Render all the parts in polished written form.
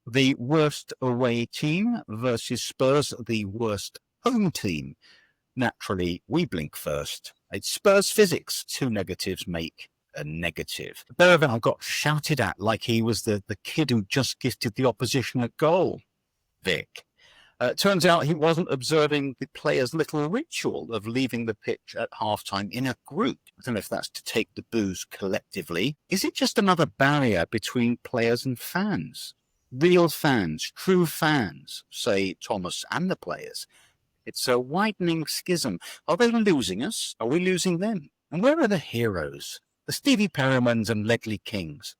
The worst away team versus Spurs, the worst home team. Naturally, we blink first. It's Spurs physics. 2 negatives make a negative. Bergvall got shouted at like he was the kid who just gifted the opposition a goal. Vic. Turns out he wasn't observing the players' little ritual of leaving the pitch at halftime in a group. I don't know if that's to take the booze collectively. Is it just another barrier between players and fans? Real fans, true fans, say Thomas and the players. It's a widening schism. Are they losing us? Are we losing them? And where are the heroes? The Stevie Perrimans and Ledley Kings.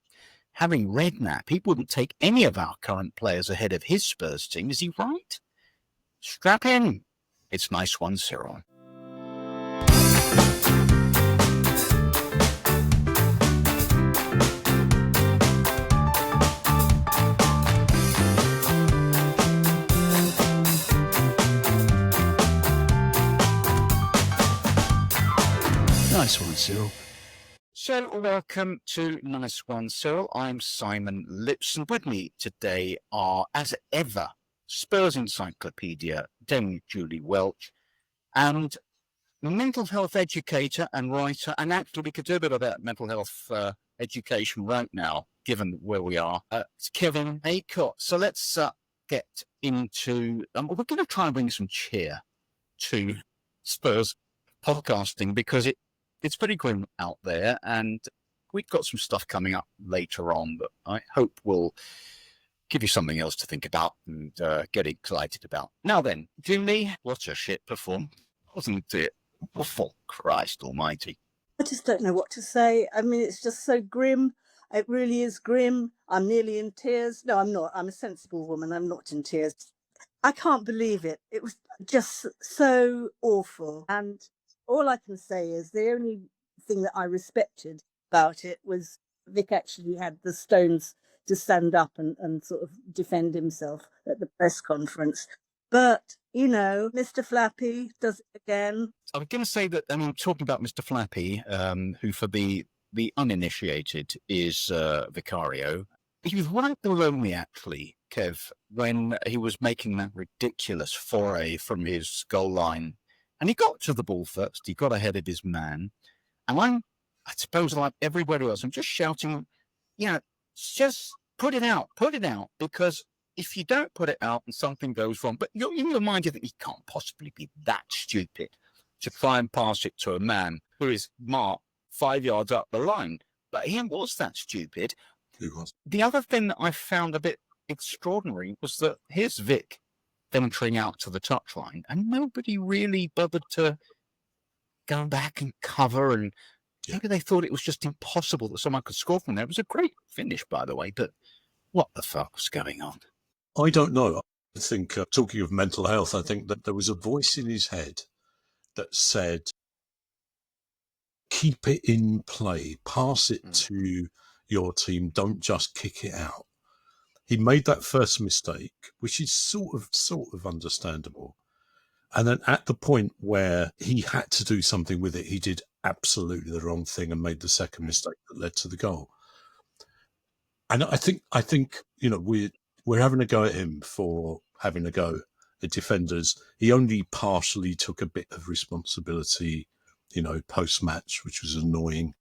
Having Redknapp, he wouldn't take any of our current players ahead of his Spurs team. Is he right? Strap in. It's Nice One Cyril. Nice One Cyril. So welcome to Nice One Cyril. I'm Simon Lipson. With me today are, as ever, Spurs Encyclopedia, Dame Julie Welch, and mental health educator and writer, and actually we could do a bit of that mental health education right now, given where we are. It's Kevin Aycott. So let's get into, we're going to try and bring some cheer to Spurs podcasting, because it's pretty grim out there, and we've got some stuff coming up later on that I hope will give you something else to think about and get excited about. Now then, Julie, what a shit performance, wasn't it? Oh, Christ almighty. I just don't know what to say. I mean, it's just so grim. It really is grim. I'm nearly in tears. No, I'm not. I'm a sensible woman. I'm not in tears. I can't believe it. It was just so awful. And all I can say is the only thing that I respected about it was Vic actually had the stones to stand up and sort of defend himself at the press conference. But, you know, Mr. Flappy does it again. I was going to say that, I mean, talking about Mr. Flappy, who for the uninitiated is Vicario, he was right below me, actually, Kev, when he was making that ridiculous foray from his goal line. And he got to the ball first. He got ahead of his man. And I suppose like everybody else, I'm just shouting, just put it out, because if you don't put it out and something goes wrong, but you're in your mind, you think he can't possibly be that stupid to try and pass it to a man who is marked 5 yards up the line. But he was that stupid. He was. The other thing that I found a bit extraordinary was that here's Vic venturing out to the touchline, and nobody really bothered to go back and cover, and maybe they thought it was just impossible that someone could score from there. It was a great finish, by the way, but what the fuck was going on? I don't know. I think, talking of mental health, I think that there was a voice in his head that said, keep it in play, pass it to your team, don't just kick it out. He made that first mistake, which is sort of understandable. And then at the point where he had to do something with it, he did absolutely the wrong thing and made the second mistake that led to the goal. And I think you know, we're having a go at him for having a go at defenders. He only partially took a bit of responsibility, you know, post-match, which was annoying.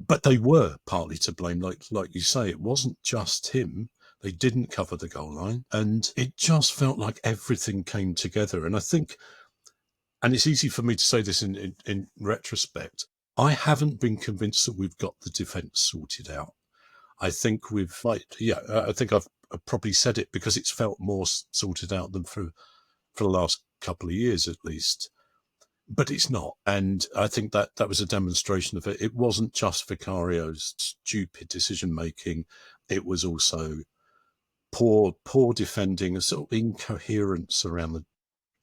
But they were partly to blame, like you say. It wasn't just him. They didn't cover the goal line, and it just felt like everything came together. And I think, and it's easy for me to say this in retrospect, I haven't been convinced that we've got the defence sorted out. I think I think I've probably said it because it's felt more sorted out than for the last couple of years at least. But it's not. And I think that was a demonstration of it. It wasn't just Vicario's stupid decision-making. It was also poor defending, a sort of incoherence around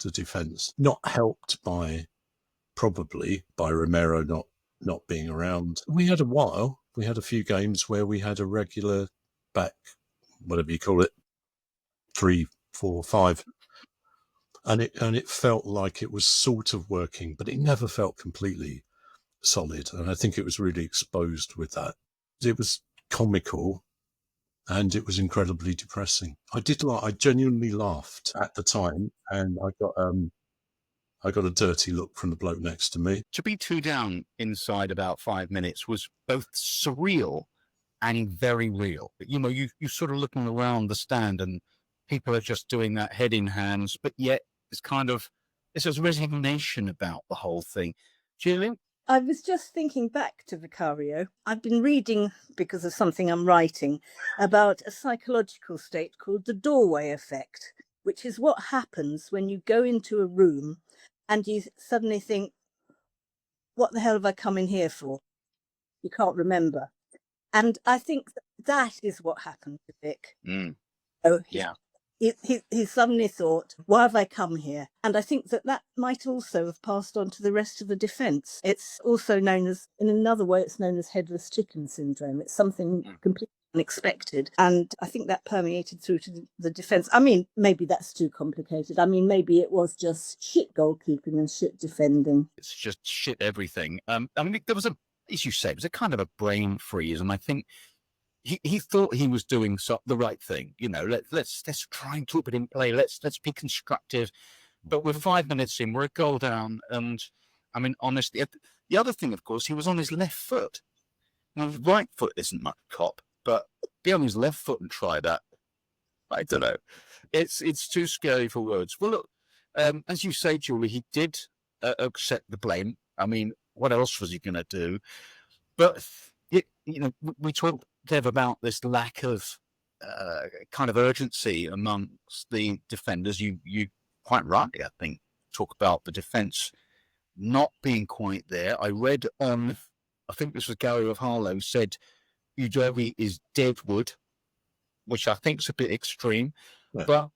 the defence, not helped probably by Romero not being around. We had a few games where we had a regular back, whatever you call it, 3, 4, 5. And it felt like it was sort of working, but it never felt completely solid. And I think it was really exposed with that. It was comical and it was incredibly depressing. I genuinely laughed at the time, and I got a dirty look from the bloke next to me. To be 2 down inside about 5 minutes was both surreal and very real. You know, you're sort of looking around the stand and people are just doing that head in hands, but yet it's a resignation about the whole thing. Julian? I was just thinking back to Vicario. I've been reading, because of something I'm writing, about a psychological state called the doorway effect, which is what happens when you go into a room and you suddenly think, what the hell have I come in here for? You can't remember. And I think that is what happened to Vic. Oh, Yeah. He suddenly thought, why have I come here? And I think that might also have passed on to the rest of the defence. It's also known as, in another way, it's known as headless chicken syndrome. It's something completely unexpected. And I think that permeated through to the defence. I mean, maybe that's too complicated. I mean, maybe it was just shit goalkeeping and shit defending. It's just shit everything. I mean, there was as you say, it was a kind of a brain freeze. And I think he thought he was doing the right thing. You know, let's try and keep it in play. Let's be constructive. But we're 5 minutes in, we're a goal down. And I mean, honestly, the other thing, of course, he was on his left foot. Now, his right foot isn't much cop, but be on his left foot and try that. I don't know. It's too scary for words. Well, look, as you say, Julie, he did accept the blame. I mean, what else was he going to do? But we talked, Dev, about this lack of kind of urgency amongst the defenders. You quite rightly, I think, talk about the defence not being quite there. I read, I think this was Gary of Harlow, said Udogie is dead wood, which I think is a bit extreme. Yeah. But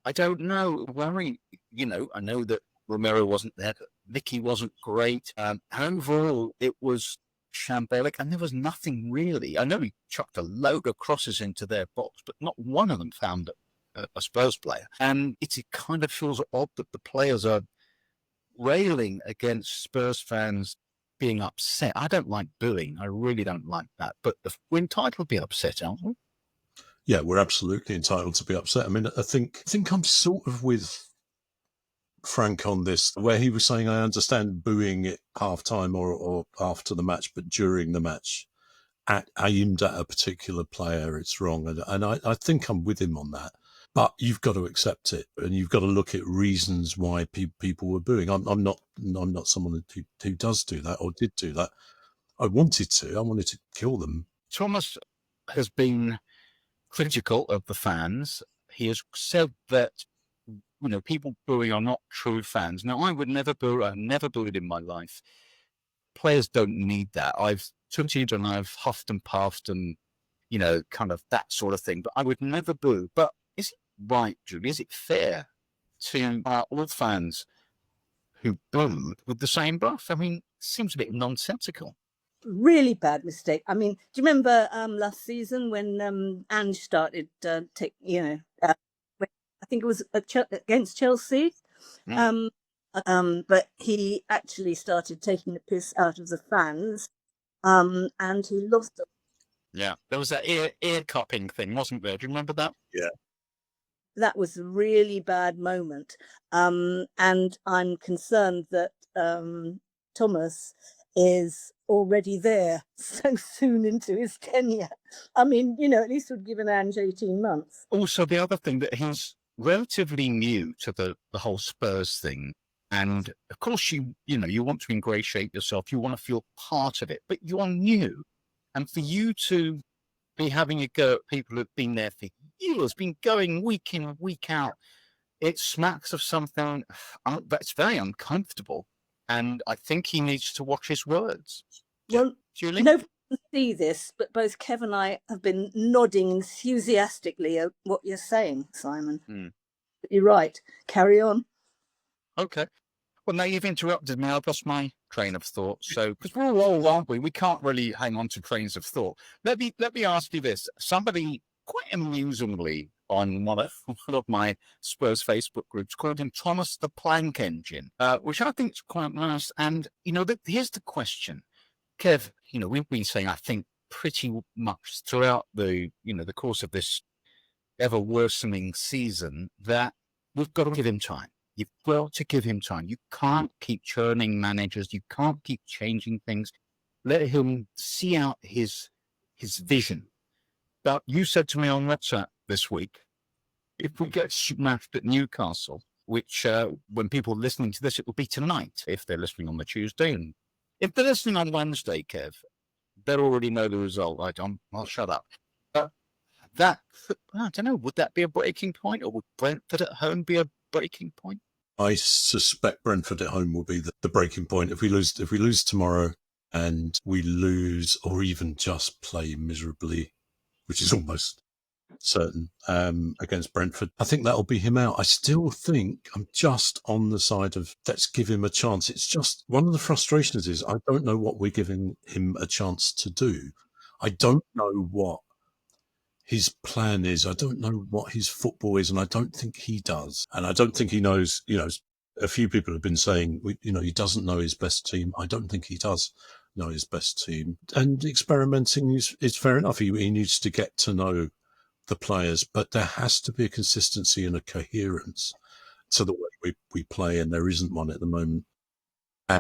I don't know. Worry, I know that Romero wasn't there, but Vicky wasn't great. Overall, it was shambolic, and there was nothing really. I know he chucked a load of crosses into their box, but not one of them found a Spurs player. And it kind of feels odd that the players are railing against Spurs fans being upset. I don't like booing. I really don't like that. But we're entitled to be upset, aren't we? Yeah, we're absolutely entitled to be upset. I mean, I think I'm sort of with Frank on this, where he was saying, I understand booing at half-time or after the match, but during the match, aimed at a particular player, it's wrong. And I think I'm with him on that. But you've got to accept it, and you've got to look at reasons why people were booing. I'm not someone who does do that or did do that. I wanted to kill them. Thomas has been critical of the fans. He has said that people booing are not true fans. Now, I would never boo. I've never booed in my life. Players don't need that. I've tuned and I've huffed and puffed and, kind of that sort of thing. But I would never boo. But is it right, Julie? Is it fair to all fans who booed with the same breath? I mean, it seems a bit nonsensical. Really bad mistake. I mean, do you remember last season when Ange started I think it was against Chelsea. But he actually started taking the piss out of the fans, and he lost them. Yeah, there was that ear cupping thing, wasn't there? Do you remember that? Yeah. That was a really bad moment. And I'm concerned that Thomas is already there so soon into his tenure. I mean, at least would give an Ange 18 months. Also, the other thing that he's relatively new to the whole Spurs thing. And of course, you want to ingratiate yourself. You want to feel part of it, but you are new. And for you to be having a go at people who've been there for years, been going week in, week out, it smacks of something that's very uncomfortable. And I think he needs to watch his words. Well, Julie? Nobody can see this, but both Kev and I have been nodding enthusiastically at what you're saying, Simon. But you're right. Carry on. Okay. Well, now you've interrupted me. I've lost my train of thought. So, because we're all old, aren't we? We can't really hang on to trains of thought. Let me ask you this. Somebody quite amusingly on one of my Spurs Facebook groups called him Thomas the Plank Engine, which I think is quite nice. And, here's the question. Kev, we've been saying, I think pretty much throughout the course of this ever worsening season that we've got to give him time. You've got to give him time. You can't keep churning managers. You can't keep changing things. Let him see out his vision. But you said to me on WhatsApp this week, if we get smashed at Newcastle, which when people are listening to this, it will be tonight if they're listening on the Tuesday. And if they're listening on Wednesday, Kev, they'll already know the result. I'll shut up. That, I don't know, would that be a breaking point, or would Brentford at home be a breaking point? I suspect Brentford at home will be the breaking point. If we lose tomorrow and we lose or even just play miserably, which is almost certain, against Brentford, I think that'll be him out. I still think I'm just on the side of let's give him a chance. It's just one of the frustrations is I don't know what we're giving him a chance to do. I don't know what his plan is. I don't know what his football is, and I don't think he does. And I don't think he knows, a few people have been saying, he doesn't know his best team. I don't think he does know his best team. And experimenting is fair enough. He needs to get to know the players, but there has to be a consistency and a coherence to the way we play, and there isn't one at the moment. And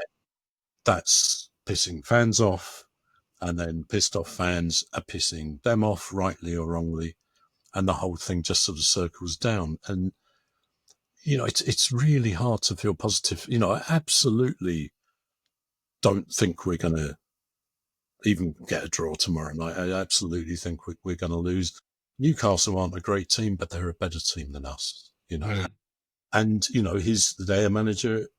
that's pissing fans off. And then pissed off fans are pissing them off, rightly or wrongly. And the whole thing just sort of circles down. And, it's really hard to feel positive. I absolutely don't think we're going to even get a draw tomorrow night. I absolutely think we're going to lose. Newcastle aren't a great team, but they're a better team than us, And, their manager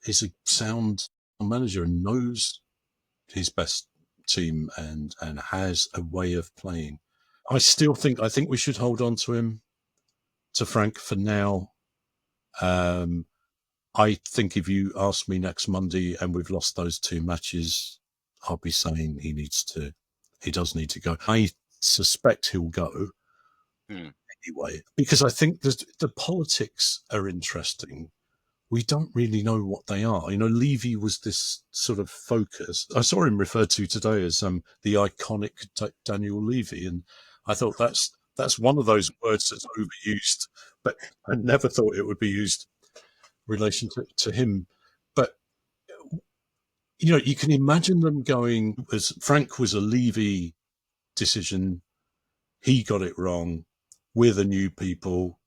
is a sound manager and knows his best team and has a way of playing. I think we should hold on to Frank for now. I think if you ask me next Monday and we've lost those 2 matches, I'll be saying he does need to go. I suspect he'll go anyway, because I think the politics are interesting. We don't really know what they are. Levy was this sort of focus. I saw him referred to today as the iconic Daniel Levy, and I thought that's one of those words that's overused, but I never thought it would be used in relation to him. But, you can imagine them going, as Frank was a Levy decision, he got it wrong, we're the new people,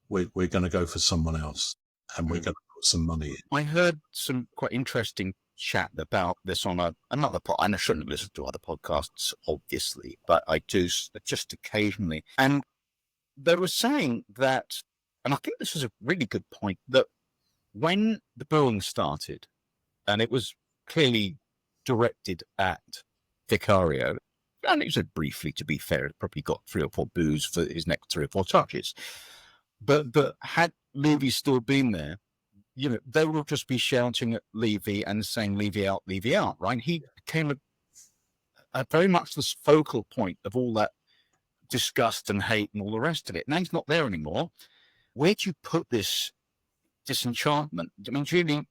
we're going to go for someone else, and we're going to some money in. I heard some quite interesting chat about this on another pod, and I shouldn't listen to other podcasts, obviously, but I do just occasionally. And they were saying that, and I think this was a really good point, that when the booing started, and it was clearly directed at Vicario, and it was briefly, to be fair, it probably got 3 or 4 boos for his next 3 or 4 touches. But had Levy still been there, they will just be shouting at Levy and saying Levy out, right? He became a very much this focal point of all that disgust and hate and all the rest of it. Now he's not there anymore. Where do you put this disenchantment? I mean, really,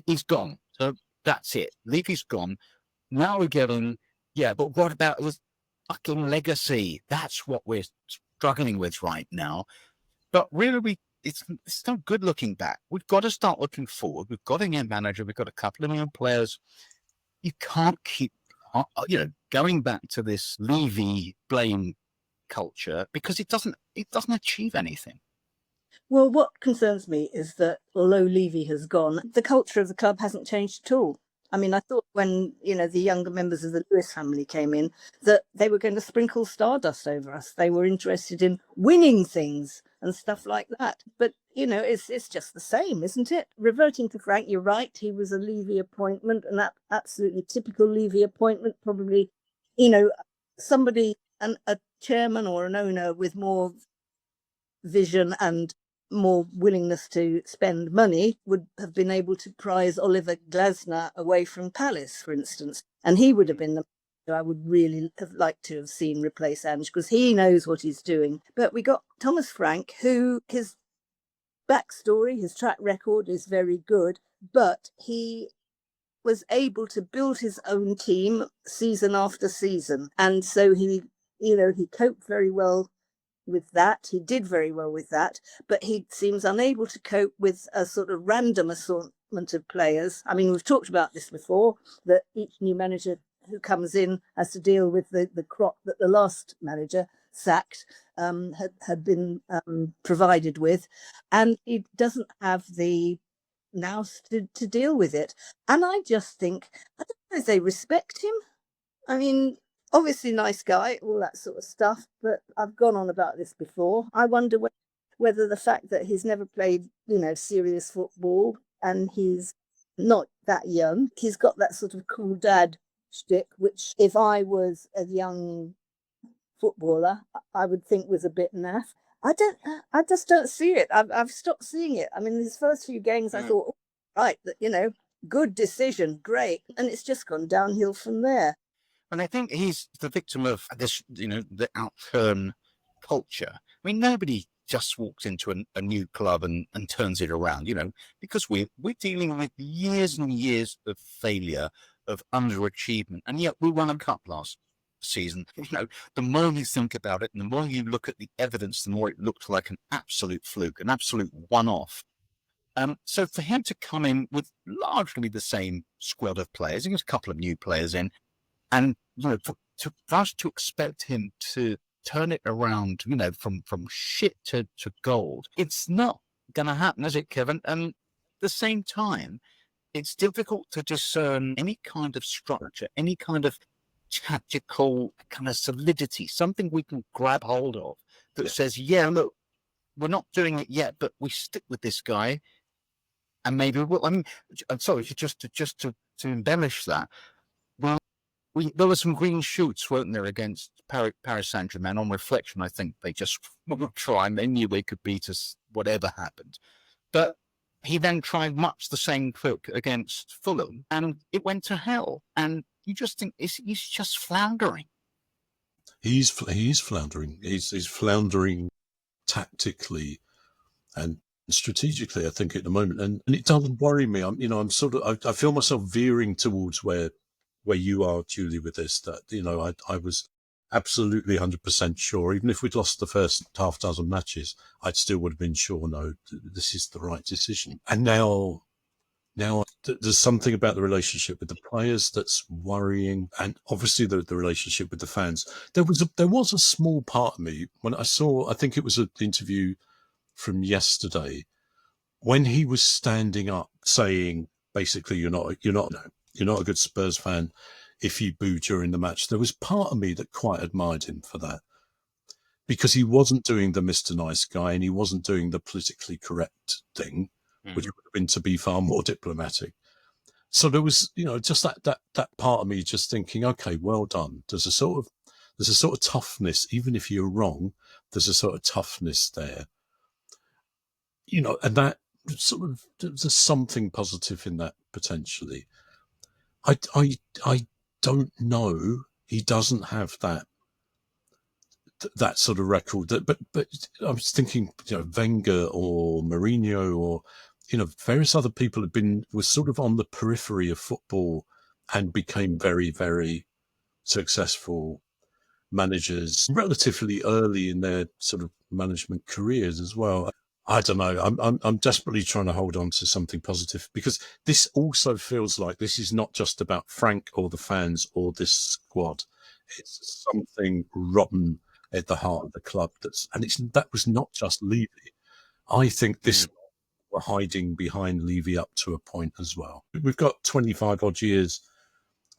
he's gone. So that's it. Levy's gone. Now we're getting, but what about his fucking legacy? That's what we're struggling with right now. But really, it's no good looking back. We've got to start looking forward. We've got a new manager. We've got a couple of young players. You can't keep, going back to this Levy blame culture because it doesn't achieve anything. Well, what concerns me is that although Levy has gone, the culture of the club hasn't changed at all. I mean, I thought when, the younger members of the Lewis family came in, that they were going to sprinkle stardust over us. They were interested in winning things and stuff like that. But, it's just the same, isn't it? Reverting to Frank, you're right. He was a Levy appointment, and that absolutely typical Levy appointment, probably, somebody, a chairman or an owner with more vision and more willingness to spend money would have been able to prize Oliver Glasner away from Palace, for instance. And he would have been the I would really have liked to have seen replace Ange, because he knows what he's doing. But we got Thomas Frank, who his backstory, his track record is very good, but he was able to build his own team season after season. And so he coped very well with that. He did very well with that, but he seems unable to cope with a sort of random assortment of players. I mean, we've talked about this before, that each new manager who comes in has to deal with the crop that the last manager sacked had been provided with, and he doesn't have the nous to deal with it. And I just think, I don't know if they respect him. I mean, obviously nice guy, all that sort of stuff, but I've gone on about this before. I wonder whether the fact that he's never played, serious football, and he's not that young, he's got that sort of cool dad shtick, which if I was a young footballer, I would think was a bit naff. I just don't see it. I've stopped seeing it. I mean, his first few games, I thought, oh, right, that, good decision, great. And it's just gone downhill from there. And I think he's the victim of this, the outturn culture. I mean, nobody just walks into a new club and turns it around, because we're dealing with years and years of failure, of underachievement. And yet we won a cup last season. The more you think about it and the more you look at the evidence, the more it looked like an absolute fluke, an absolute one-off. So for him to come in with largely the same squad of players, there's a couple of new players in, and for us to expect him to turn it around, from shit to gold, it's not going to happen, is it, Kevin? And at the same time, it's difficult to discern any kind of structure, any kind of tactical kind of solidity, something we can grab hold of that says, yeah, look, we're not doing it yet, but we stick with this guy, and maybe we'll. I mean, I'm sorry, just to embellish that. Well, there were some green shoots, weren't there, against Paris Saint-Germain? On reflection, I think they just tried. They knew they could beat us, whatever happened. But he then tried much the same trick against Fulham, and it went to hell. And you just think he's just floundering. He's floundering. He's floundering tactically and strategically, I think, at the moment. And it doesn't worry me. I'm sort of, I feel myself veering towards where you are, Julie, with this, that, I was absolutely 100% sure, even if we'd lost the first half dozen matches, I'd still would have been sure, no, this is the right decision. And now there's something about the relationship with the players that's worrying, and obviously the relationship with the fans. There was a small part of me when I saw, I think it was an interview from yesterday, when he was standing up saying, basically, you're not a good Spurs fan if you boo during the match. There was part of me that quite admired him for that, because he wasn't doing the Mr. Nice Guy, and he wasn't doing the politically correct thing, which would have been to be far more diplomatic. So there was, just that part of me just thinking, okay, well done. There's a sort of toughness, even if you're wrong, there's a sort of toughness there. And that sort of, there's something positive in that potentially. I don't know. He doesn't have that sort of record. But I was thinking, Wenger or Mourinho or various other people were sort of on the periphery of football and became very, very successful managers relatively early in their sort of management careers as well. I don't know. I'm desperately trying to hold on to something positive, because this also feels like this is not just about Frank or the fans or this squad. It's something rotten at the heart of the club. That was not just Levy. I think this were hiding behind Levy up to a point as well. We've got 25 odd years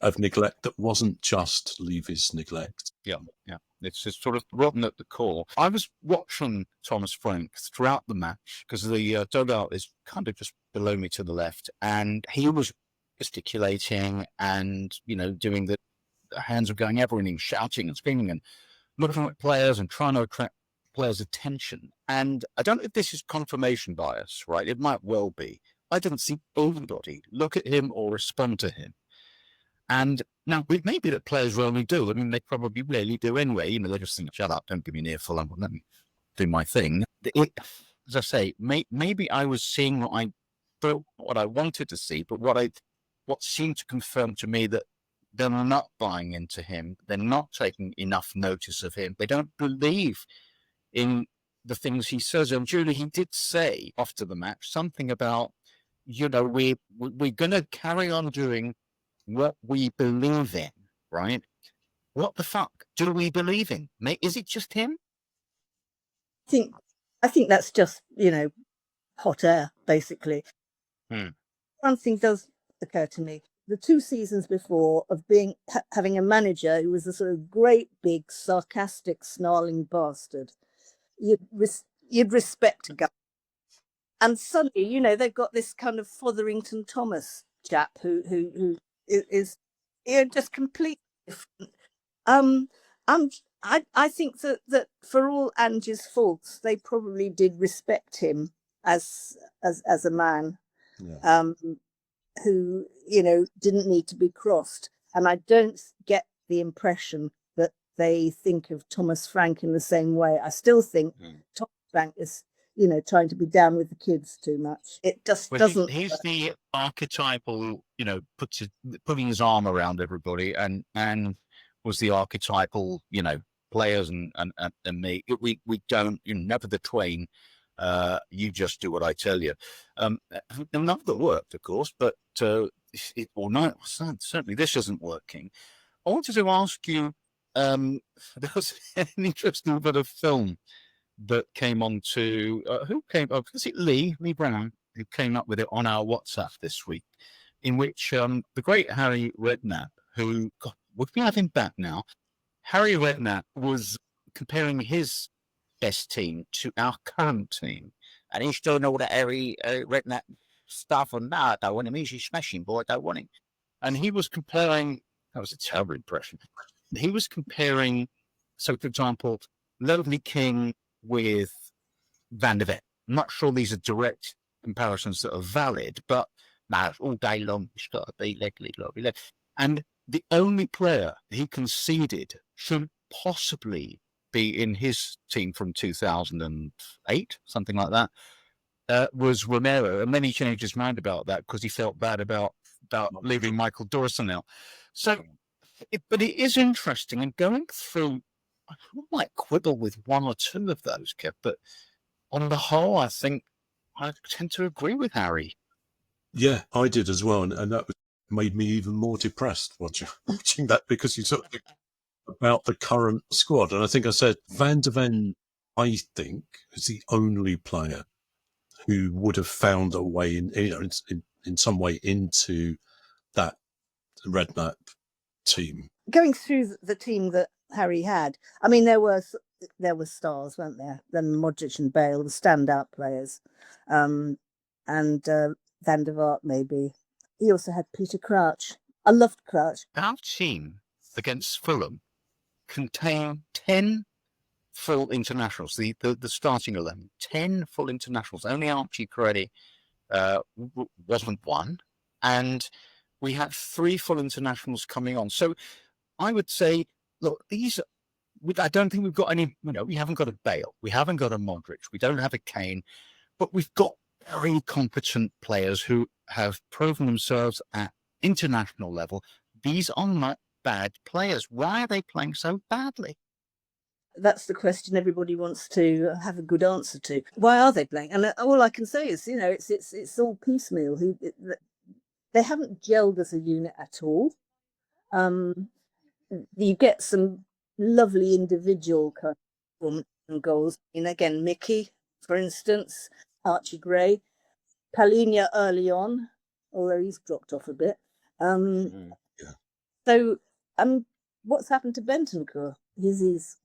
of neglect that wasn't just Levy's neglect. Yeah. It's just sort of rotten at the core. I was watching Thomas Frank throughout the match, because the dugout is kind of just below me to the left, and he was gesticulating and, doing the hands of going everywhere, and shouting and screaming and looking at players and trying to attract players' attention. And I don't know if this is confirmation bias, right? It might well be. I didn't see anybody look at him or respond to him. And now, it may be that players rarely do. I mean, they probably rarely do anyway. They just think, shut up, don't give me an earful, let me do my thing. As I say, maybe I was seeing what I wanted to see, but what I what seemed to confirm to me that they're not buying into him. They're not taking enough notice of him. They don't believe in the things he says. And Julie, he did say after the match something about, we're going to carry on doing what we believe in, right? What the fuck do we believe in? Mate, is it just him? I think that's just, hot air, basically. One thing does occur to me. The 2 seasons before of having a manager who was a sort of great, big, sarcastic, snarling bastard, you'd respect a guy. And suddenly, they've got this kind of Fotherington Thomas chap who is just completely different. I think that for all Angie's faults, they probably did respect him as a man. Yeah. Who didn't need to be crossed, and I don't get the impression that they think of Thomas Frank in the same way. I still think Thomas Frank is trying to be down with the kids too much. It just doesn't. He's the archetypal, putting his arm around everybody, and was the archetypal, players and me. We don't, never the twain. You just do what I tell you. None of that worked, of course, but certainly this isn't working. I wanted to ask you, there was an interesting bit of film that came on to, was it Lee Brown, who came up with it on our WhatsApp this week, in which the great Harry Redknapp, who, God, would we have him back now? Harry Redknapp was comparing his best team to our current team, and he's doing all that Harry Redknapp stuff on that. I don't want him. He's smashing, boy. I don't want him. And he was comparing. That was a terrible impression. He was comparing. So, for example, Lovely King with Van der Vet. I'm not sure these are direct comparisons that are valid, but no, all day long it's got to be Ledley. And the only player he conceded should possibly be in his team from 2008, something like that, was Romero. And then he changed his mind about that because he felt bad about leaving Michael Dawson out. So, but it is interesting, and going through, I might quibble with one or two of those, Kev, but on the whole, I think I tend to agree with Harry. Yeah, I did as well, and that made me even more depressed watching that, because you sort of think about the current squad. And I think I said Van der Ven, I think, is the only player who would have found a way in some way into that Redknapp team. Going through the team that Harry had, I mean, there were stars, weren't there? Then Modric and Bale, the standout players, and Van der Vaart maybe. He also had Peter Crouch. I loved Crouch. Our team against Fulham contained 10 full internationals, the starting 11, 10 full internationals. Only Archie Corelli wasn't one. And we had 3 full internationals coming on. So I would say, look, I don't think we've got any, we haven't got a Bale. We haven't got a Modric. We don't have a Kane. But we've got very competent players who have proven themselves at international level. These are not bad players. Why are they playing so badly? That's the question everybody wants to have a good answer to. Why are they playing? And all I can say is, it's all piecemeal. They haven't gelled as a unit at all. You get some lovely individual kind of performance and goals. And again, Mickey, for instance, Archie Gray, Palhinha early on, although he's dropped off a bit. So, what's happened to Bentancur? He's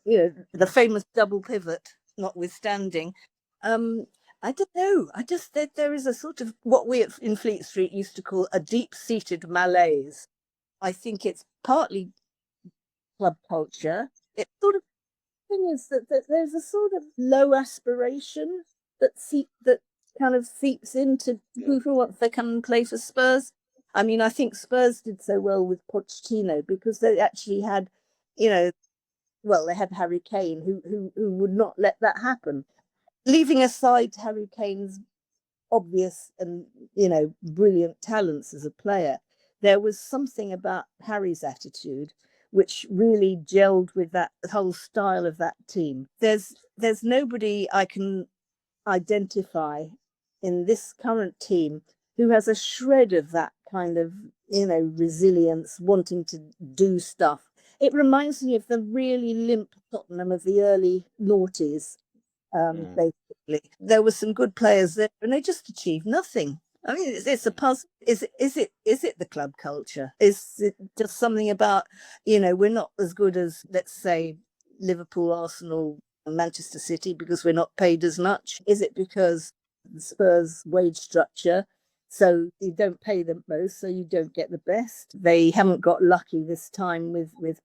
the famous double pivot, notwithstanding. I don't know. There is a sort of what we in Fleet Street used to call a deep-seated malaise. I think it's partly club culture. It sort of thing is that there's a sort of low aspiration that kind of seeps into who wants to come and play for Spurs. I mean, I think Spurs did so well with Pochettino because they actually had, they had Harry Kane who would not let that happen. Leaving aside Harry Kane's obvious and, brilliant talents as a player, there was something about Harry's attitude which really gelled with that whole style of that team. There's nobody I can identify in this current team who has a shred of that kind of, resilience, wanting to do stuff. It reminds me of the really limp Tottenham of the early noughties. Basically, there were some good players there, and they just achieved nothing. I mean, it's a puzzle. Is it the club culture? Is it just something about, we're not as good as, let's say, Liverpool, Arsenal, and Manchester City because we're not paid as much? Is it because the Spurs wage structure? So you don't pay them most, so you don't get the best. They haven't got lucky this time with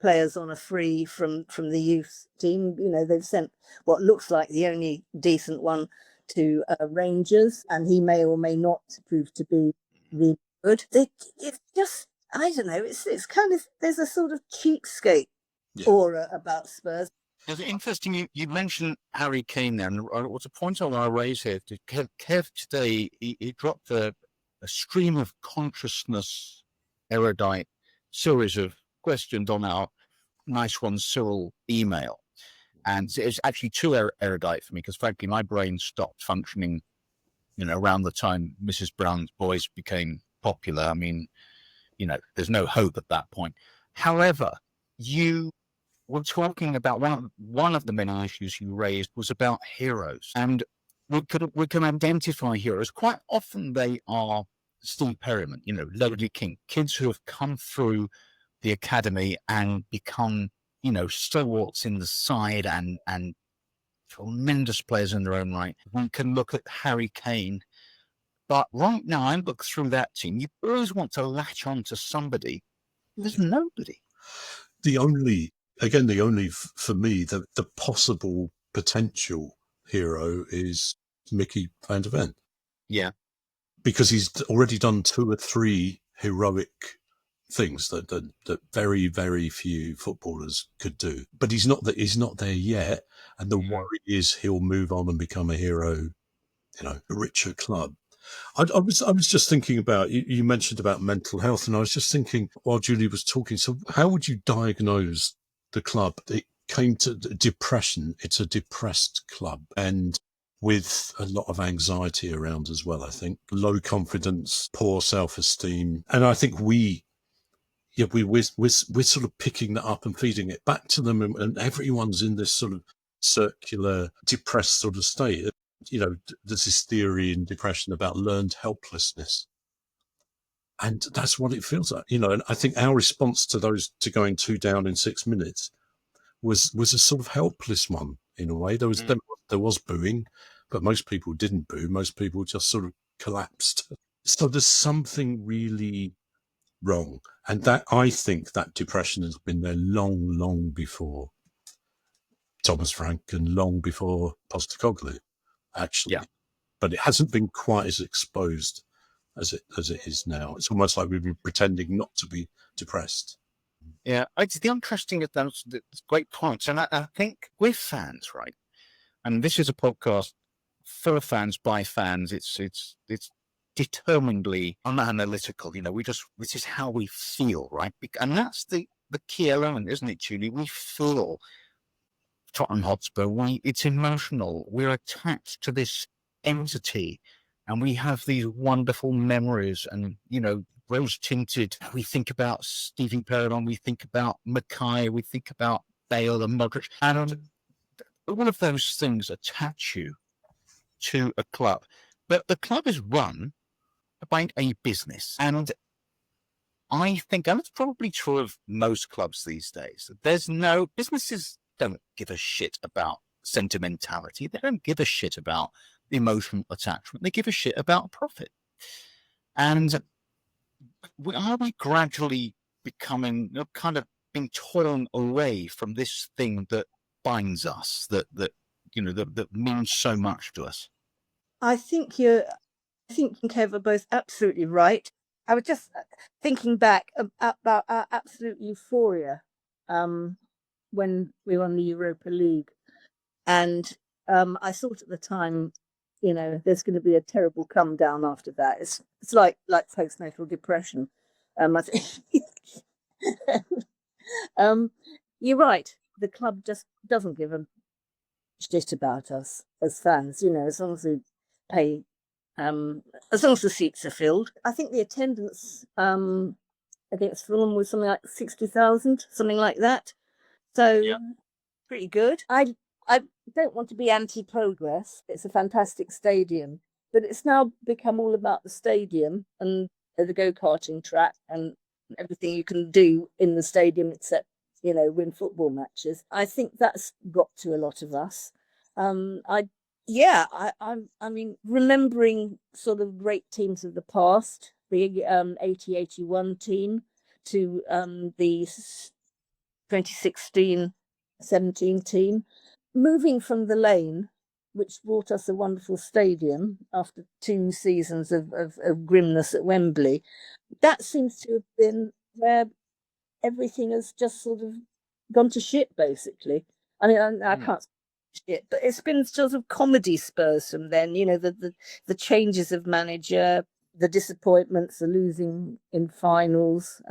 players on a free from the youth team. They've sent what looks like the only decent one to Rangers, and he may or may not prove to be really good. It's just, I don't know, it's kind of, there's a sort of cheapskate aura about Spurs. It's interesting you mentioned Harry Kane there, and it was a point I want to raise here. Kev today, he dropped a stream of consciousness erudite series of questions on our Nice One Cyril email. And it's actually too erudite for me because, frankly, my brain stopped functioning, around the time Mrs. Brown's Boys became popular. I mean, there's no hope at that point. However, you were talking about one of the many issues you raised was about heroes. And we can identify heroes. Quite often they are Steve Perryman, Lonely King, kids who have come through the academy and become, stalwarts in the side and tremendous players in their own right. One can look at Harry Kane. But right now, I look through that team, you always want to latch on to somebody. There's nobody. The only, for me, the possible potential hero is Mickey van der Ven. Yeah. Because he's already done 2 or 3 heroic things that very, very few footballers could do. But he's not there yet. And the worry is he'll move on and become a hero, a richer club. I was just thinking about, you mentioned about mental health, and I was just thinking while Julie was talking, so how would you diagnose the club? It came to depression. It's a depressed club, and with a lot of anxiety around as well, I think. Low confidence, poor self-esteem. And I think we're sort of picking that up and feeding it back to them, and everyone's in this sort of circular, depressed sort of state. There's this theory in depression about learned helplessness. And that's what it feels like, and I think our response to going 2 down in 6 minutes was a sort of helpless one in a way. There was booing, but most people didn't boo. Most people just sort of collapsed. So there's something really wrong. And that, I think that depression has been there long, long before Thomas Frank and long before Postecoglou, actually. Yeah. But it hasn't been quite as exposed as it is now. It's almost like we've been pretending not to be depressed. Yeah, it's the interesting, that's great points. And I think with fans, right? And this is a podcast for fans by fans. It's determinedly unanalytical. This is how we feel, right? And that's the key element, isn't it, Julie? We feel Tottenham Hotspur. It's emotional. We're attached to this entity, and we have these wonderful memories, and rose tinted. We think about Stevie Perron, we think about Mackay, we think about Bale and Modric, and all of those things attach you to a club. But the club is run by a business, and I think, and it's probably true of most clubs these days, businesses don't give a shit about sentimentality. They don't give a shit about emotional attachment. They give a shit about profit. And are we gradually becoming, kind of being torn away from this thing that binds us, that means so much to us? I think you and Kev are both absolutely right. I was just thinking back about our absolute euphoria when we won the Europa League. And I thought at the time, you know, there's going to be a terrible come down after that. It's like postnatal depression. I think. You're right. The club just doesn't give a shit about us as fans. You know, as long as we pay, as long as the seats are filled. I think the attendance against Fulham was something like 60,000, something like that. So pretty good. I don't want to be anti-progress. It's a fantastic stadium, but it's now become all about the stadium and the go-karting track and everything you can do in the stadium except, you know, win football matches. I think that's got to a lot of us. I mean, remembering sort of great teams of the past, the 80-81 team to the 2016-17 team, moving from the Lane, which brought us a wonderful stadium after 2 seasons of grimness at Wembley. That seems to have been where everything has just sort of gone to shit, basically. I mean, I can't shit, but it's been sort of comedy Spurs from then. You know, the changes of manager, the disappointments, the losing in finals,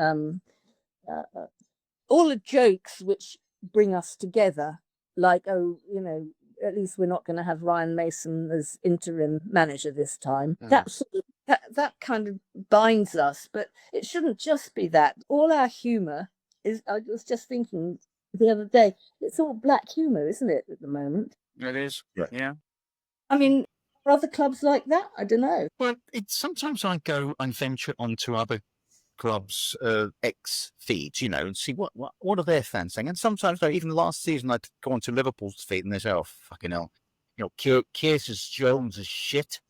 all the jokes which bring us together. Like, oh, you know, at least we're not going to have Ryan Mason as interim manager this time. That kind of binds us, but it shouldn't just be that. All our humour is, I was just thinking the other day, it's all black humour, isn't it, at the moment? It is, yeah. I mean, are other clubs like that? I don't know. Well, sometimes I go and venture onto other clubs' X feeds, you know, and see what are their fans saying. And sometimes, even last season, I'd go onto Liverpool's feed and they say, "Oh, fucking hell, you know, Curtis Jones is shit,"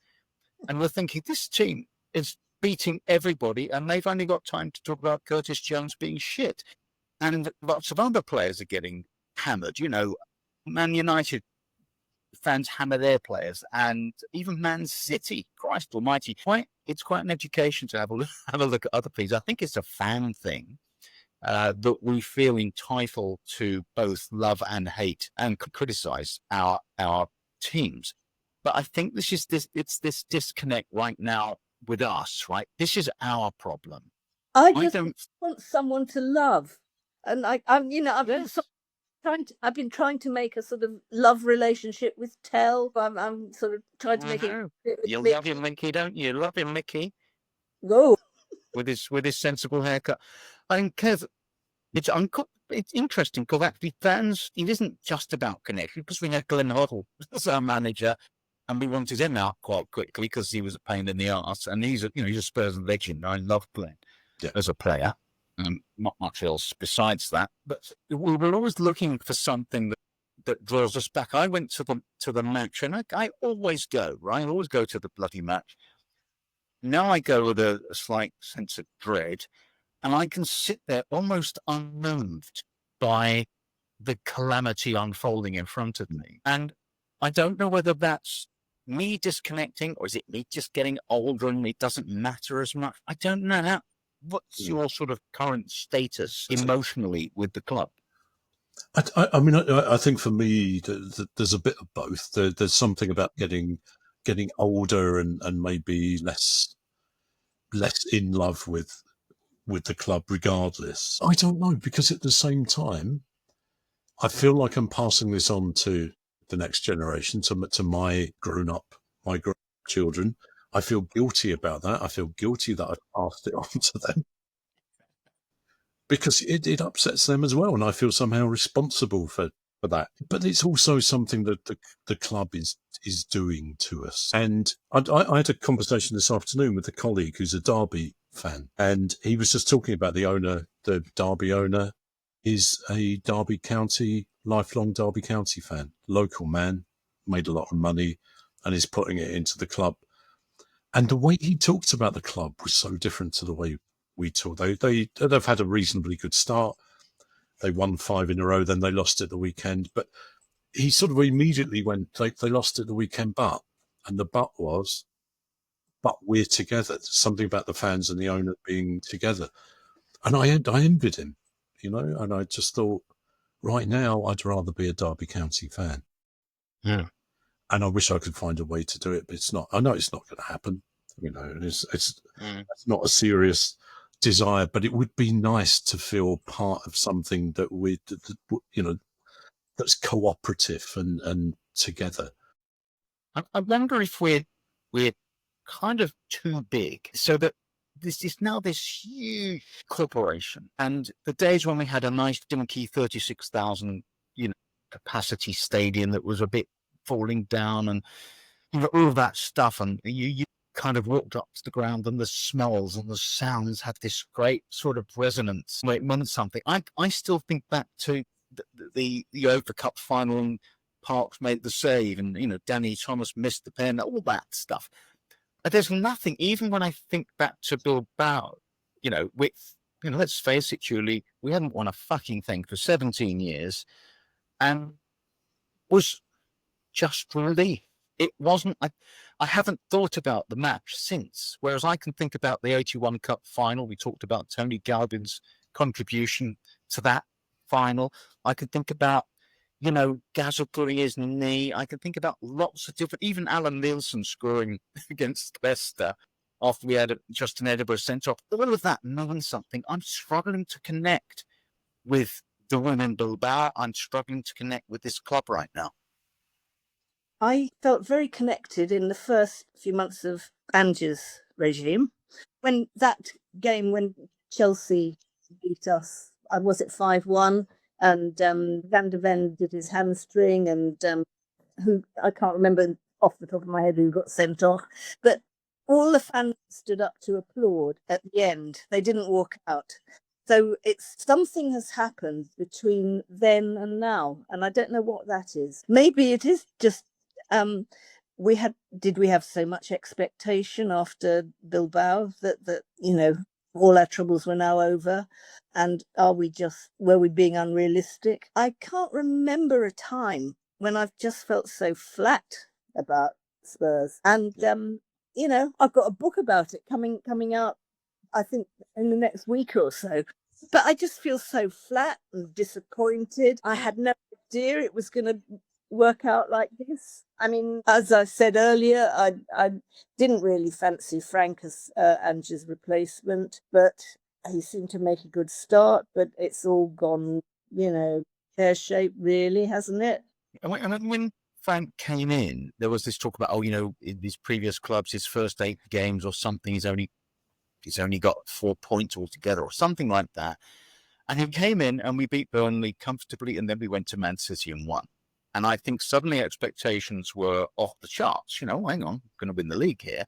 and we're thinking this team is beating everybody, and they've only got time to talk about Curtis Jones being shit, and lots of other players are getting hammered. You know, Man United fans hammer their players, and even Man City. Christ Almighty! It's quite an education to have a look at other feeds. I think it's a fan thing that we feel entitled to both love and hate and criticize our teams. But I think it's this disconnect right now with us. Right, this is our problem. I just want someone to love, and I'm I've been trying to make a sort of love relationship with Tell. I'm sort of trying to make it. You love your Mickey, don't you? Love your Mickey. Go with his sensible haircut. And Kev, it's interesting because actually fans, it isn't just about connection, because we had Glenn Hoddle as our manager, and we wanted him out quite quickly because he was a pain in the arse, and he's a Spurs legend. I love Glenn as a player. Not much else besides that, but we were always looking for something that draws us back. I went to the match, and I always go, right? I always go to the bloody match. Now I go with a slight sense of dread, and I can sit there almost unmoved by the calamity unfolding in front of me. And I don't know whether that's me disconnecting, or is it me just getting older and it doesn't matter as much? I don't know. What's your sort of current status emotionally with the club? I mean, I think for me, there's a bit of both. There's something about getting older and maybe less in love with the club, regardless. I don't know, because at the same time, I feel like I'm passing this on to the next generation, to my grown-up children. I feel guilty about that. I feel guilty that I've passed it on to them, because it upsets them as well, and I feel somehow responsible for that. But it's also something that the club is doing to us. And I had a conversation this afternoon with a colleague who's a Derby fan, and he was just talking about the owner. The Derby owner is a lifelong Derby County fan, local man, made a lot of money, and is putting it into the club. And the way he talked about the club was so different to the way we talk. They've had a reasonably good start. They won 5 in a row, then they lost at the weekend. But he sort of immediately went, they lost at the weekend, and the but was, but we're together. There's something about the fans and the owner being together. And I envied him, and I just thought, right now, I'd rather be a Derby County fan. Yeah. and I wish I could find a way to do it, but it's not. I know it's not going to happen. And it's not a serious desire, but it would be nice to feel part of something that that's cooperative and together. I wonder if we're kind of too big, so that this is now this huge corporation. And the days when we had a nice dinky 36,000 capacity stadium that was a bit falling down, and all of that stuff, and you kind of walked up to the ground, and the smells and the sounds had this great sort of resonance where it meant something. I still think back to the UEFA Cup final, and Parks made the save, and Danny Thomas missed the pen, all that stuff. But there's nothing, even when I think back to Bilbao, let's face it, Julie, we hadn't won a fucking thing for 17 years, and was just relief. It wasn't. I haven't thought about the match since. Whereas I can think about the 81 Cup final. We talked about Tony Galvin's contribution to that final. I can think about, Gazzagli's knee. I can think about lots of different, even Alan Nielsen scoring against Leicester after we had Justin Edinburgh sent off. All of that means something. I'm struggling to connect with the women Bilbao. I'm struggling to connect with this club right now. I felt very connected in the first few months of Ange's regime. When that game, when Chelsea beat us, was it 5-1? And Van de Ven did his hamstring, and who I can't remember off the top of my head who got sent off. But all the fans stood up to applaud at the end. They didn't walk out. So it's something has happened between then and now, and I don't know what that is. Maybe it is just did we have so much expectation after Bilbao that all our troubles were now over, and were we being unrealistic? I can't remember a time when I've just felt so flat about Spurs, and I've got a book about it coming out, I think, in the next week or so. But I just feel so flat and disappointed. I had no idea it was going to work out like this. I mean, as I said earlier, I didn't really fancy Frank as Ange's replacement, but he seemed to make a good start. But it's all gone, pear-shaped, really, hasn't it? And when Frank came in, there was this talk about, in these previous clubs, his first 8 games or something, he's only got 4 points altogether or something like that. And he came in and we beat Burnley comfortably, and then we went to Man City and won. And I think suddenly expectations were off the charts. Hang on, I'm going to win the league here.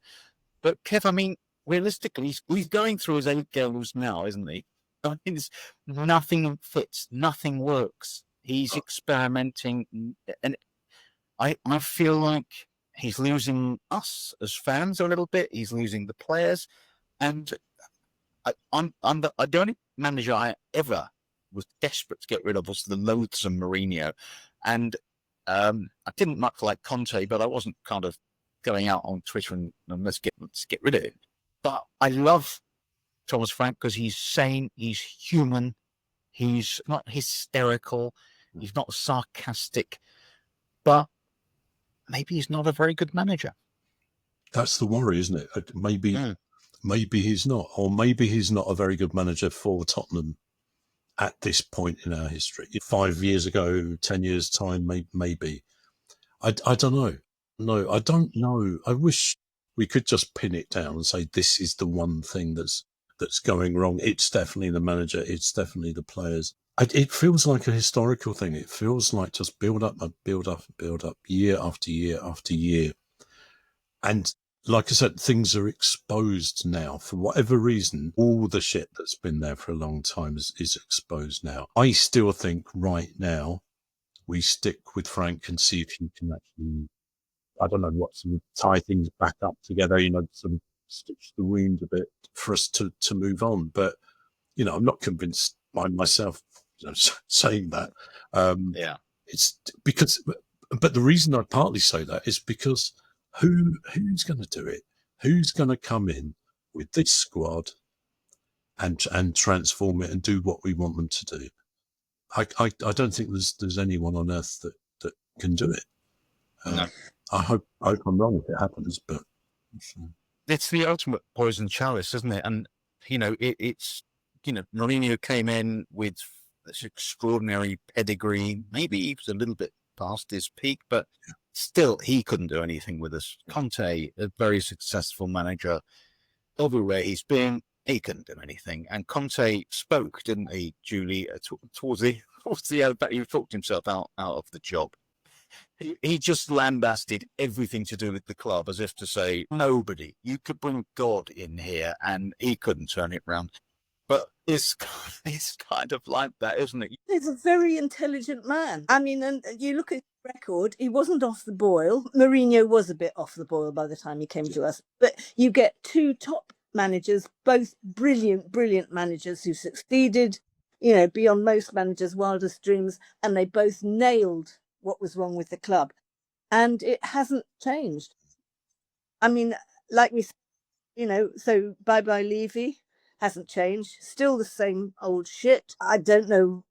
But Kev, I mean, realistically, he's going through his 8 goals now, isn't he? I mean, nothing fits, nothing works. He's experimenting, and I feel like he's losing us as fans a little bit. He's losing the players, and I'm the only manager I ever was desperate to get rid of was the loathsome Mourinho, and I didn't much like Conte, but I wasn't kind of going out on Twitter and let's get rid of him. But I love Thomas Frank because he's sane, he's human, he's not hysterical, he's not sarcastic, but maybe he's not a very good manager. That's the worry, isn't it? Maybe he's not, or maybe he's not a very good manager for Tottenham at this point in our history. 5 years ago, 10 years' time, maybe. I don't know. No, I don't know. I wish we could just pin it down and say this is the one thing that's going wrong. It's definitely the manager. It's definitely the players. It feels like a historical thing. It feels like just build up, year after year after year. And like I said, things are exposed now. For whatever reason, all the shit that's been there for a long time is exposed now. I still think right now we stick with Frank and see if he can actually, I don't know, sort of tie things back up together, sort of stitch the wound a bit for us to move on. But, I'm not convinced by myself saying that. It's because, but the reason I partly say that is because who's going to do it? Who's going to come in with this squad and transform it and do what we want them to do? I don't think there's anyone on earth that can do it. No. I hope I'm wrong if it happens, but It's the ultimate poison chalice, isn't it? And, it's, Mourinho came in with this extraordinary pedigree. Maybe he was a little bit past his peak, but still, he couldn't do anything with us. Conte, a very successful manager, everywhere he's been, he couldn't do anything. And Conte spoke, didn't he, Julie, towards the end, he talked himself out of the job. He just lambasted everything to do with the club as if to say, nobody, you could bring God in here and he couldn't turn it round. But it's kind of like that, isn't it? He's a very intelligent man. I mean, and you look at his record, he wasn't off the boil. Mourinho was a bit off the boil by the time he came to us. But you get two top managers, both brilliant managers who succeeded, beyond most managers' wildest dreams, and they both nailed what was wrong with the club. And it hasn't changed. I mean, like we said, so bye-bye Levy. Hasn't changed. Still the same old shit. I don't know.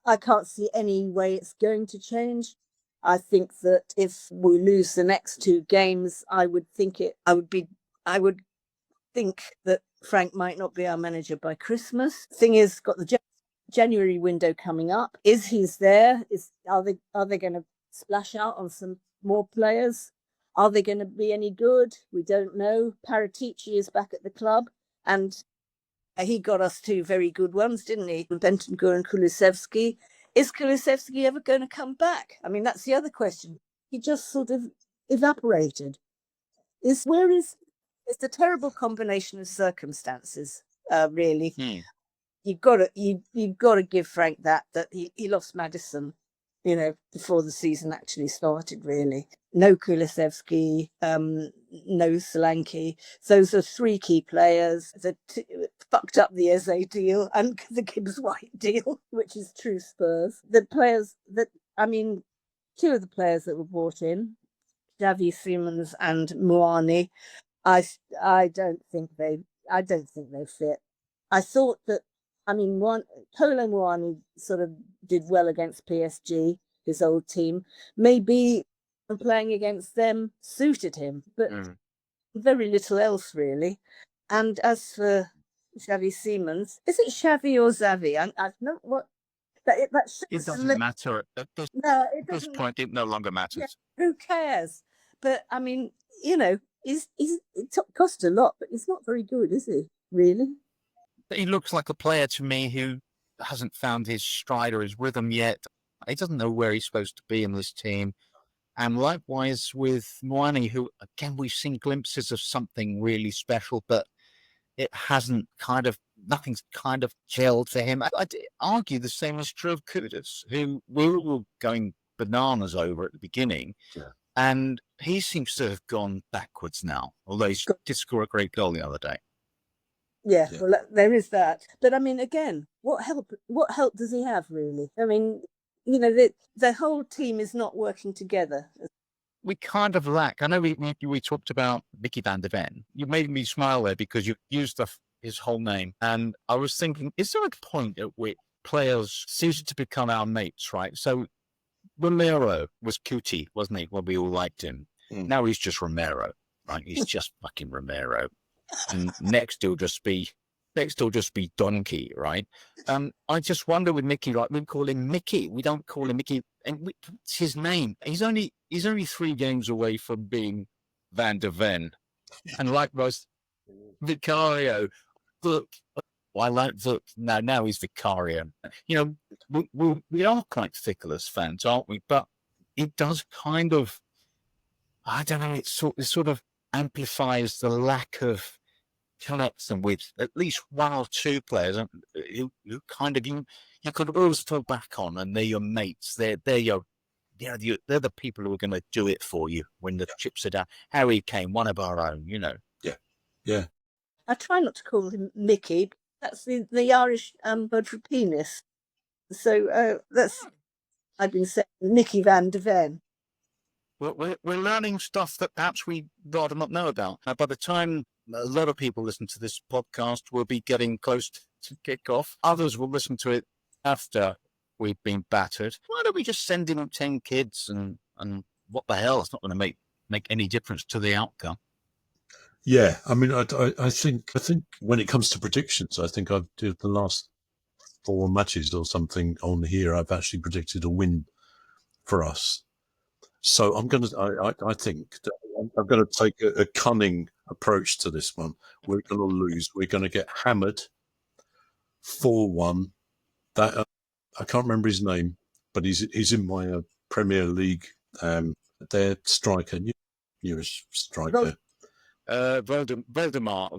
I can't see any way it's going to change. I think that if we lose the next two games, I would think that Frank might not be our manager by Christmas. Thing is, got the January window coming up. Is he's there? Are they going to splash out on some more players? Are they going to be any good? We don't know. Paratici is back at the club, and he got us two very good ones, didn't he? Bentancur and Kulusevski. Is Kulusevski ever going to come back? I mean, that's the other question. He just sort of evaporated. It's a terrible combination of circumstances, really. You've got to give Frank that he lost Maddison, before the season actually started, really. No Kulusevski, no Solanke. Those are three key players that fucked up the Eze deal and the Gibbs-White deal, which is true Spurs. Two of the players that were brought in, Xavi Simons and Moani, I don't think they fit. I thought that, Kolo Muani sort of did well against PSG, his old team. Maybe playing against them suited him, but very little else really. And as for Xavi Simons, is it Xavi or Xavi? I don't what. It doesn't matter. At this point, it no longer matters. Yeah, who cares? But it cost a lot, but he's not very good, is he? Really? He looks like a player to me who hasn't found his stride or his rhythm yet. He doesn't know where he's supposed to be in this team. And likewise with Moani, who, again, we've seen glimpses of something really special, but it hasn't nothing's kind of gelled for him. I'd argue the same is true of Kudus, who we were going bananas over at the beginning. Yeah. And he seems to have gone backwards now, although he did score a great goal the other day. Yeah, well, there is that. But again, what help does he have, really? The whole team is not working together. We kind of lack. I know we talked about Mickey van der Ven. You made me smile there because you used his whole name. And I was thinking, is there a point at which players ceased to become our mates, right? So Romero was cutie, wasn't he, when we all liked him? Now he's just Romero, right? He's just fucking Romero. And next he'll just be Donkey, right? I just wonder with Mickey, like we call him Mickey, we don't call him Mickey, and it's his name. He's only 3 games away from being Van der Ven, and likewise Vicario. Look, I like Vuk. Now he's Vicario. We are quite fickle as fans, aren't we? But it does kind of, I don't know. It sort of amplifies the lack of connection with at least one or two players who kind of you could always fall back on, and they're your mates. They're the people who are going to do it for you when the chips are down. Harry Kane, one of our own, Yeah. I try not to call him Mickey. That's the Irish word for penis. So I've been saying Mickey van der Ven. Well, we're learning stuff that perhaps we'd rather not know about. By the time a lot of people listen to this podcast, we'll be getting close to kick off. Others will listen to it after we've been battered. Why don't we just send in 10 kids and what the hell? It's not going to make make any difference to the outcome. Yeah, I mean, I think when it comes to predictions, I think I've did the last 4 matches or something on here. I've actually predicted a win for us. So I think that I'm going to take a cunning approach to this one. We're going to lose. We're going to get hammered 4-1. That I can't remember his name, but he's in my Premier League. Their striker, new striker. Voldemar.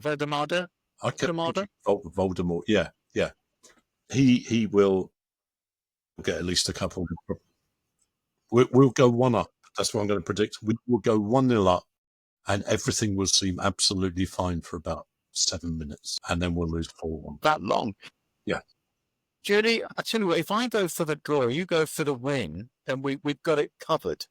I kept thinking Voldemort. Yeah. He will get at least a couple. We'll go 1-up. That's what I'm going to predict. We will go 1-0 up, and everything will seem absolutely fine for about 7 minutes, and then we'll lose 4-1. That long? Yeah. Julie, I tell you what, if I go for the draw, you go for the win, then we've got it covered.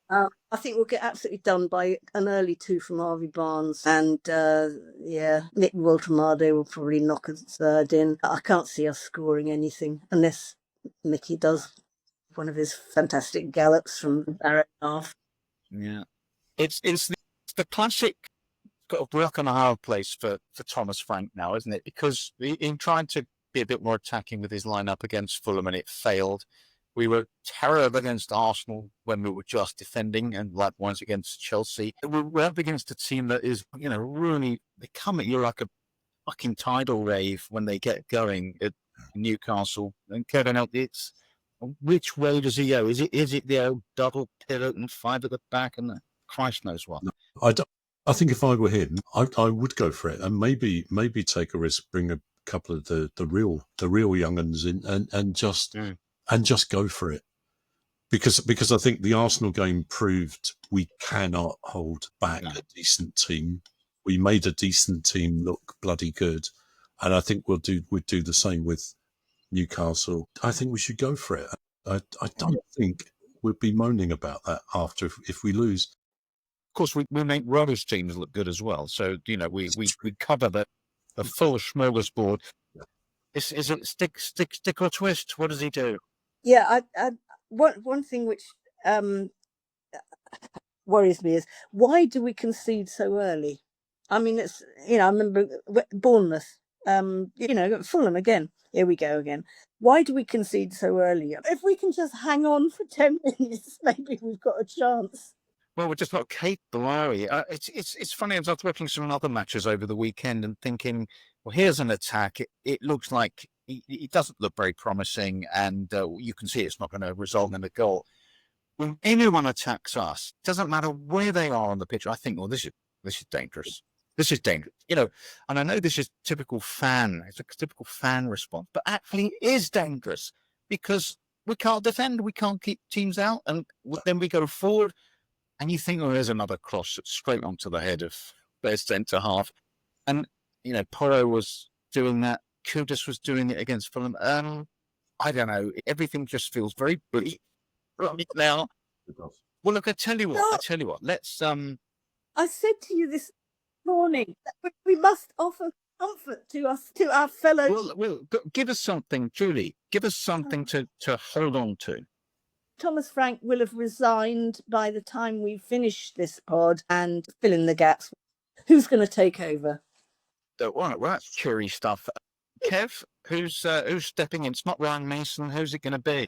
I think we'll get absolutely done by an early 2 from Harvey Barnes, and Nick Woltemade will probably knock a third in. I can't see us scoring anything unless Mickey does one of his fantastic gallops from Barrett half. Yeah, it's the classic got a rock and a hard place for Thomas Frank now, isn't it? Because in trying to be a bit more attacking with his lineup against Fulham, and it failed. We were terrible against Arsenal when we were just defending, and likewise against Chelsea. We're up against a team that is, really, they come at you like a fucking tidal wave when they get going at Newcastle. And Kevin, it's which way does he go? Is it the old double pivot and 5 at the back, and Christ knows what? No, I think if I were him, I would go for it, and maybe take a risk, bring a couple of the real young uns in, and just go for it, because I think the Arsenal game proved we cannot hold back a decent team. We made a decent team look bloody good, and I think we'd do the same with Newcastle. I think we should go for it. I don't think we'd be moaning about that after if we lose. Of course, we make rubbish teams look good as well. So we cover the full smorgasbord. Is it stick or twist? What does he do? Yeah, one thing which worries me is, why do we concede so early? I mean, it's I remember Bournemouth, Fulham again. Here we go again. Why do we concede so early? If we can just hang on for 10 minutes, maybe we've got a chance. Well, we're just not capable, are we? It's funny. I was watching some other matches over the weekend and thinking, well, here's an attack. It looks like it doesn't look very promising, and you can see it's not going to result in a goal. When anyone attacks us, doesn't matter where they are on the pitch, I think, well, this is dangerous. This is dangerous, and I know this is typical fan. It's a typical fan response, but actually it is dangerous because we can't defend. We can't keep teams out, and then we go forward. And you think, there's another cross straight onto the head of their centre half. And, Porro was doing that. Kudus was doing it against Fulham. I don't know. Everything just feels very bleak right now. Well, look, I tell you what. Let's. I said to you this morning that we must offer comfort to our fellow. Well, give us something, Julie. Give us something to hold on to. Thomas Frank will have resigned by the time we finish this pod and fill in the gaps. Who's going to take over? Well, that's cheery stuff. Kev, who's stepping in? It's not Ryan Mason. Who's it going to be?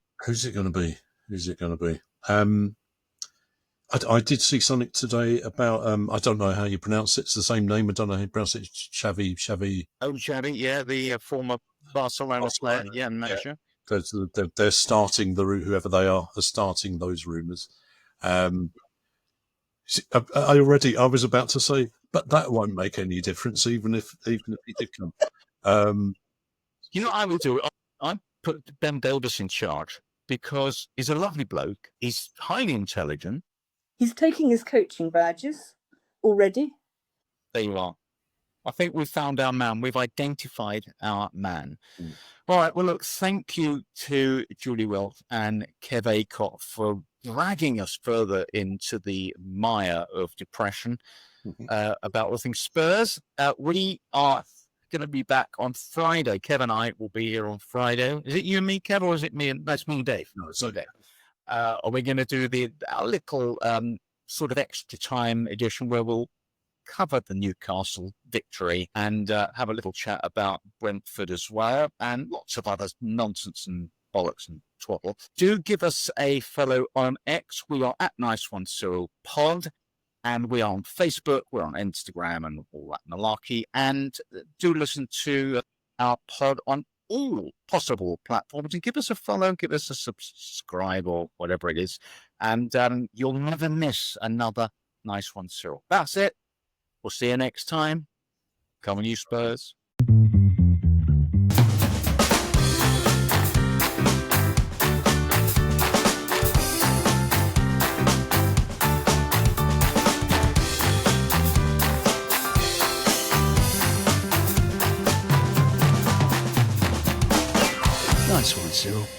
I did see something today about, I don't know how you pronounce it. It's the same name. I don't know how you pronounce it. Xavi. Oh, Xavi, yeah, the former Barcelona player. Yeah, manager. They're starting whoever they are starting those rumours. I was about to say, but that won't make any difference, even if he did come. I will do. I put Ben Belbis in charge because he's a lovely bloke. He's highly intelligent. He's taking his coaching badges already. There you are. I think we've found our man. We've identified our man. All right. Well, look, thank you to Julie Welch and Kev Acott for dragging us further into the mire of depression about all things Spurs. We are going to be back on Friday. Kev and I will be here on Friday. Is it you and me, Kev, or is it me? That's me and Dave. No, it's okay. Are we going to do our little sort of extra time edition where we'll cover the Newcastle victory and have a little chat about Brentford as well, and lots of other nonsense and bollocks and twaddle. Do give us a follow on X. We are at Nice One Cyril Pod, and we are on Facebook, we're on Instagram and all that malarkey. And do listen to our pod on all possible platforms, and give us a follow, give us a subscribe or whatever it is, and you'll never miss another Nice One Cyril. That's it. We'll see you next time. Come on, you Spurs. Nice one, Cyril.